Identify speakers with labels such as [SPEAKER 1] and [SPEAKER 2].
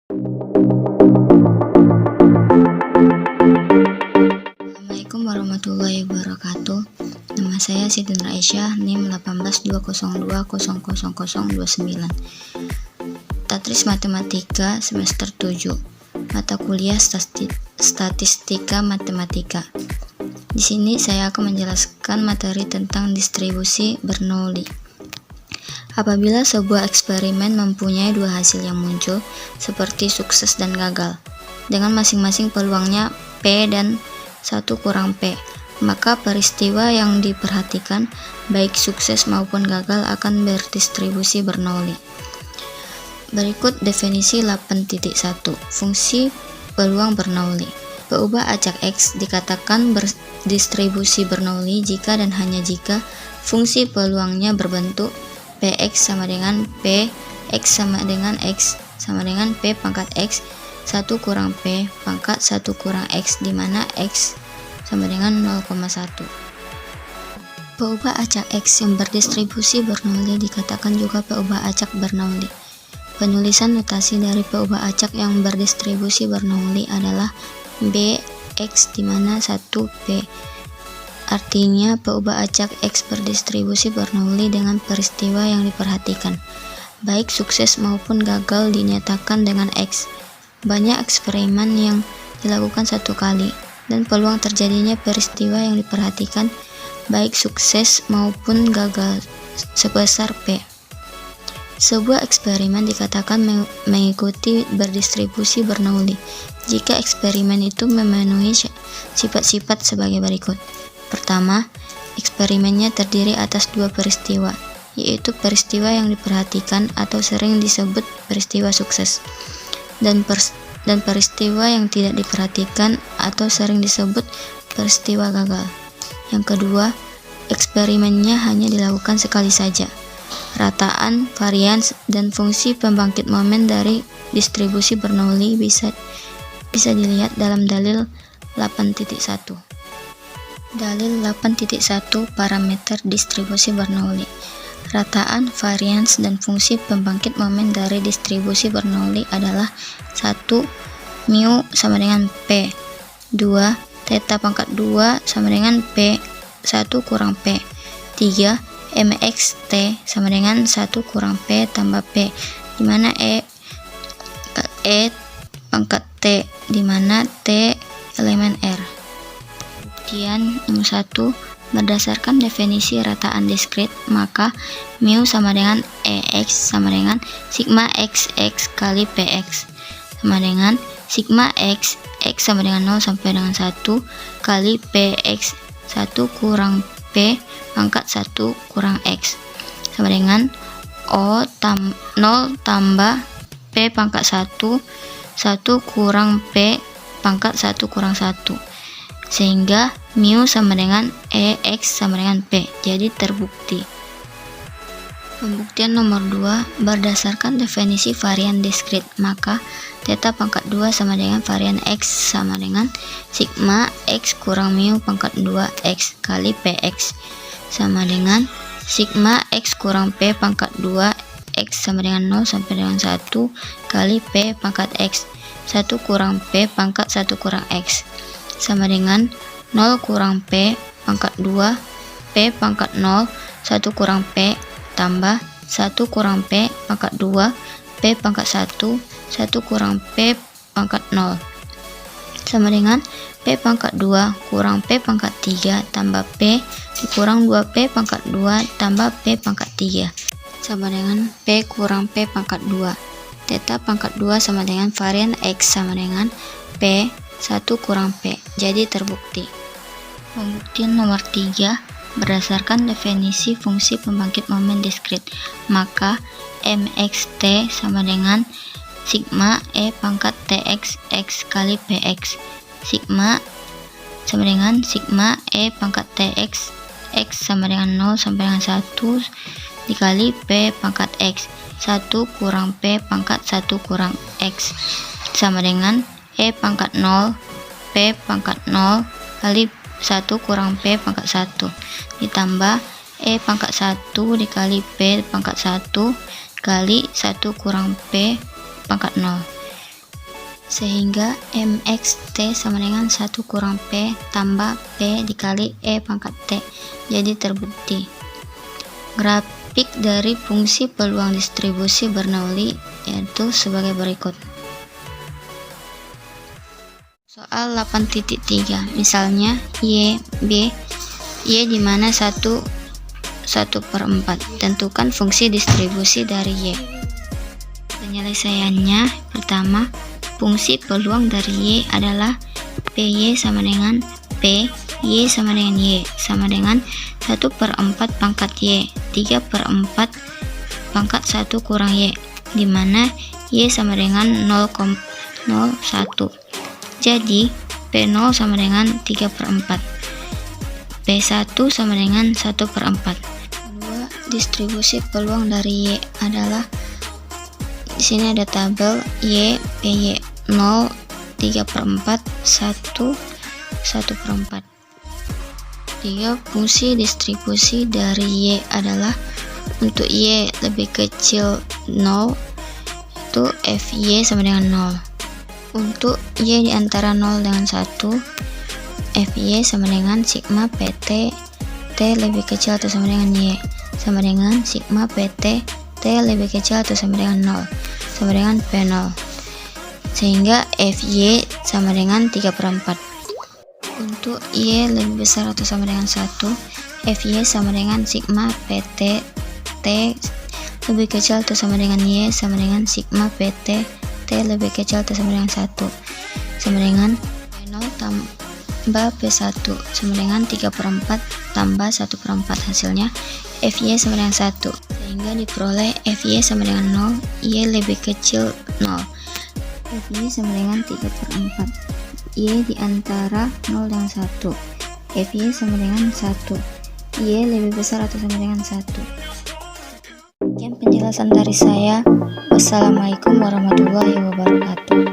[SPEAKER 1] Assalamualaikum warahmatullahi wabarakatuh. Nama saya Siti Nur Aisyah, NIM 18202000029. Tatris Matematika semester 7. Mata kuliah Statistika Matematika. Di sini saya akan menjelaskan materi tentang distribusi Bernoulli. Apabila sebuah eksperimen mempunyai dua hasil yang muncul, seperti sukses dan gagal, dengan masing-masing peluangnya P dan 1 kurang P, maka peristiwa yang diperhatikan, baik sukses maupun gagal, akan berdistribusi Bernoulli. Berikut definisi 8.1 fungsi peluang Bernoulli. Peubah acak X dikatakan berdistribusi Bernoulli jika dan hanya jika fungsi peluangnya berbentuk Px sama dengan P, X sama dengan X sama dengan P pangkat X 1 kurang P pangkat 1 kurang X, di mana X sama dengan 0,1. Peubah acak X yang berdistribusi Bernoulli dikatakan juga peubah acak Bernoulli. Penulisan notasi dari peubah acak yang berdistribusi Bernoulli adalah Bx, di mana 1P. Artinya peubah acak X berdistribusi Bernoulli dengan peristiwa yang diperhatikan, baik sukses maupun gagal, dinyatakan dengan X. Banyak eksperimen yang dilakukan satu kali, dan peluang terjadinya peristiwa yang diperhatikan, baik sukses maupun gagal, sebesar P. Sebuah eksperimen dikatakan mengikuti berdistribusi Bernoulli jika eksperimen itu memenuhi sifat-sifat sebagai berikut. Pertama, eksperimennya terdiri atas dua peristiwa, yaitu peristiwa yang diperhatikan atau sering disebut peristiwa sukses, dan peristiwa yang tidak diperhatikan atau sering disebut peristiwa gagal. Yang kedua, eksperimennya hanya dilakukan sekali saja. Rataan, varians, dan fungsi pembangkit momen dari distribusi Bernoulli bisa dilihat dalam dalil 8.1. Dalil 8.1 parameter distribusi Bernoulli. Rataan, varians, dan fungsi pembangkit momen dari distribusi Bernoulli adalah 1. Mu sama dengan P. 2. Theta pangkat 2 sama dengan P 1 kurang P. 3. Mx T sama dengan 1 kurang P tambah P, di mana E pangkat T, di mana T elemen R. Buktian nomor 1, berdasarkan definisi rataan diskrit, maka mu sama dengan EX sama dengan sigma XX kali PX sama dengan sigma X sama dengan 0 sampai dengan 1 kali PX 1 kurang P pangkat 1 kurang X sama dengan 0 tambah P pangkat 1 kurang P pangkat 1 kurang 1, sehingga mu sama dengan EX sama dengan P. Jadi terbukti. Pembuktian nomor 2, berdasarkan definisi varian diskrit, maka theta pangkat 2 sama dengan varian X sama dengan sigma X kurang mu pangkat 2X kali PX sama dengan sigma X kurang P pangkat 2X sama dengan 0 sampai dengan 1 kali P pangkat X 1 kurang P pangkat 1 kurang X sama dengan 0 kurang P pangkat 2 P pangkat 0 1 kurang P tambah 1 kurang P pangkat 2 P pangkat 1 kurang P pangkat 0 sama dengan P pangkat 2 kurang P pangkat 3 tambah P dikurang 2P pangkat 2 tambah P pangkat 3 sama dengan P kurang P pangkat 2. Theta pangkat 2 sama dengan varian X sama dengan P 1 kurang P. Jadi terbukti. Pembuktian nomor 3, berdasarkan definisi fungsi pembangkit momen diskrit, maka MXT sama dengan sigma E pangkat TX X kali PX. Sigma sama dengan sigma E pangkat TX X sama dengan 0 sampai dengan 1 dikali P pangkat X 1 kurang P pangkat 1 kurang X sama dengan E pangkat 0 P pangkat 0 kali 1 kurang P pangkat 1 ditambah E pangkat 1 dikali P pangkat 1 kali 1 kurang P pangkat 0 sehingga MXT sama dengan 1 kurang P tambah P dikali E pangkat T. Jadi terbukti. Grafik dari fungsi peluang distribusi Bernoulli yaitu sebagai berikut. Soal 8.3, misalnya Y, B, Y di mana 1/4. Tentukan fungsi distribusi dari Y. Penyelesaiannya, pertama, fungsi peluang dari Y adalah PY sama dengan P, Y sama dengan Y, sama dengan 1/4 pangkat Y, 3/4 pangkat 1 kurang Y, di mana Y sama dengan 0,01. Jadi, P0 sama dengan 3/4. P1 sama dengan 1/4. Kedua, distribusi peluang dari Y adalah, di sini ada tabel Y, PY, 0, 3/4, 1, 1/4. Tiga, fungsi distribusi dari Y adalah, untuk Y lebih kecil 0, itu FY sama dengan 0. Untuk Y di antara 0 dengan 1, FY sama dengan sigma PT T lebih kecil atau sama dengan Y, sama dengan sigma PT T lebih kecil atau sama dengan 0, sama dengan P0. Sehingga FY sama dengan 3/4. Untuk Y lebih besar atau sama dengan 1, FY sama dengan sigma PT T lebih kecil atau sama dengan Y, sama dengan sigma PT T lebih kecil atau sama dengan 1, sama dengan P0 tambah P1 sama dengan 3/4 tambah 1/4. Hasilnya FY sama dengan 1, sehingga diperoleh FY sama dengan 0, Y lebih kecil 0. FY sama dengan 3/4. Y di antara 0 dan 1. FY sama dengan 1. Y lebih besar atau sama dengan 1. Sekian penjelasan dari saya. Wassalamualaikum warahmatullahi wabarakatuh.